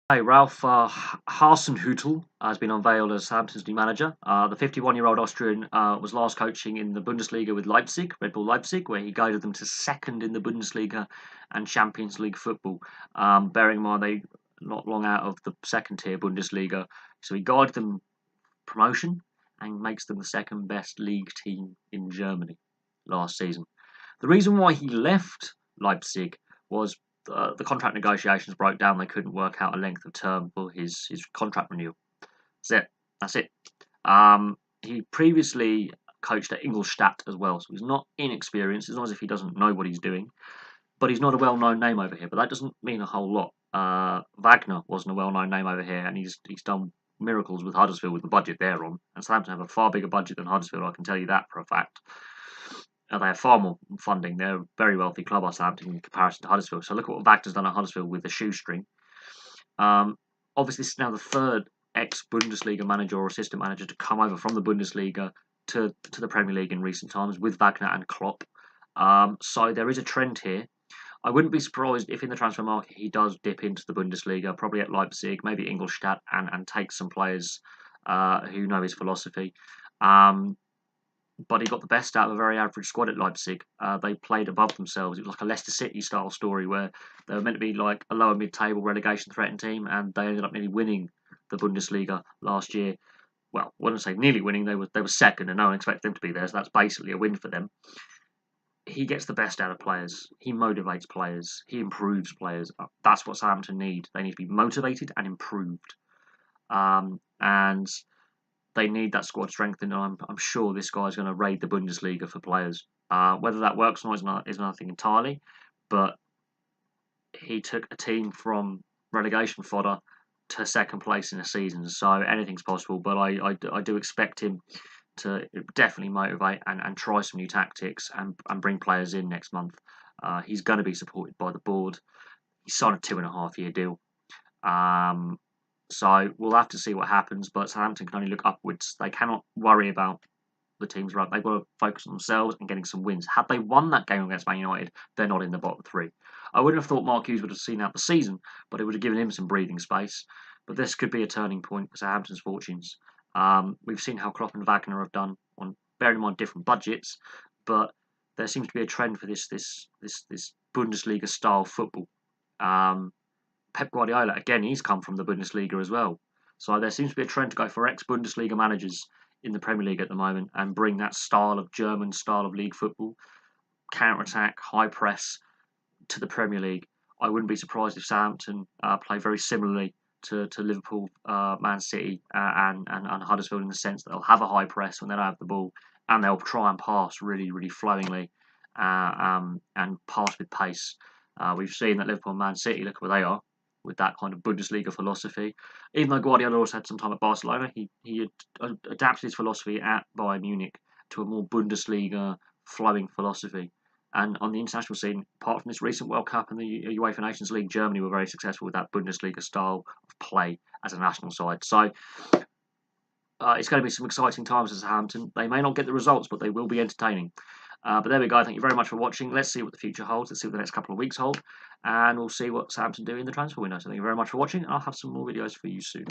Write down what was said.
Hey, Ralph Hasenhuttl has been unveiled as Southampton's new manager. The 51-year-old Austrian was last coaching in the Bundesliga with Leipzig, Red Bull Leipzig, where he guided them to second in the Bundesliga and Champions League football. Bearing in mind they not long out of the second tier Bundesliga, so he guided them promotion and makes them the second best league team in Germany last season. The reason why he left Leipzig was the contract negotiations broke down. They couldn't work out a length of term for his contract renewal. That's it. He previously coached at Ingolstadt as well, so he's not inexperienced. It's not as if he doesn't know what he's doing, but he's not a well-known name over here. But that doesn't mean a whole lot. Wagner wasn't a well-known name over here, and he's done miracles with Huddersfield with the budget they're on. And Southampton have a far bigger budget than Huddersfield, I can tell you that for a fact. They have far more funding. They're a very wealthy club, Southampton, in comparison to Huddersfield. So look at what Wagner's done at Huddersfield with the shoestring. Obviously, this is now the third ex-Bundesliga manager or assistant manager to come over from the Bundesliga to the Premier League in recent times with Wagner and Klopp. So there is a trend here. I wouldn't be surprised if in the transfer market he does dip into the Bundesliga, probably at Leipzig, maybe Ingolstadt, and take some players who know his philosophy. But he got the best out of a very average squad at Leipzig. They played above themselves. It was like a Leicester City style story where they were meant to be like a lower mid-table relegation threatened team, and they ended up nearly winning the Bundesliga last year. Well, I wouldn't say nearly winning. They were second, and no one expected them to be there. So that's basically a win for them. He gets the best out of players. He motivates players. He improves players. That's what Southampton need. They need to be motivated and improved. And they need that squad strengthened. I'm sure this guy's going to raid the Bundesliga for players. Whether that works or not is another thing entirely. But he took a team from relegation fodder to second place in a season, so anything's possible. But I do expect him to definitely motivate and try some new tactics and bring players in next month. He's going to be supported by the board. He signed a 2.5-year deal. So we'll have to see what happens, but Southampton can only look upwards. They cannot worry about the teams around. They've got to focus on themselves and getting some wins. Had they won that game against Man United, they're not in the bottom three. I wouldn't have thought Mark Hughes would have seen out the season, but it would have given him some breathing space. But this could be a turning point for Southampton's fortunes. We've seen how Klopp and Wagner have done, on bearing in mind different budgets, but there seems to be a trend for this Bundesliga style football. Pep Guardiola, again, he's come from the Bundesliga as well. So there seems to be a trend to go for ex-Bundesliga managers in the Premier League at the moment and bring that German style of league football, counter-attack, high press, to the Premier League. I wouldn't be surprised if Southampton play very similarly to Liverpool, Man City, and Huddersfield in the sense that they'll have a high press when they don't have the ball, and they'll try and pass really, really flowingly and pass with pace. We've seen that Liverpool and Man City, look where they are with that kind of Bundesliga philosophy. Even though Guardiola also had some time at Barcelona, he had adapted his philosophy at Bayern Munich to a more Bundesliga flowing philosophy. And on the international scene, apart from this recent World Cup and the UEFA Nations League, Germany were very successful with that Bundesliga style of play as a national side. So it's going to be some exciting times at Southampton. They may not get the results, but they will be entertaining. But there we go. Thank you very much for watching. Let's see what the future holds. Let's see what the next couple of weeks hold. And we'll see what Southampton do in the transfer window. So thank you very much for watching. I'll have some more videos for you soon.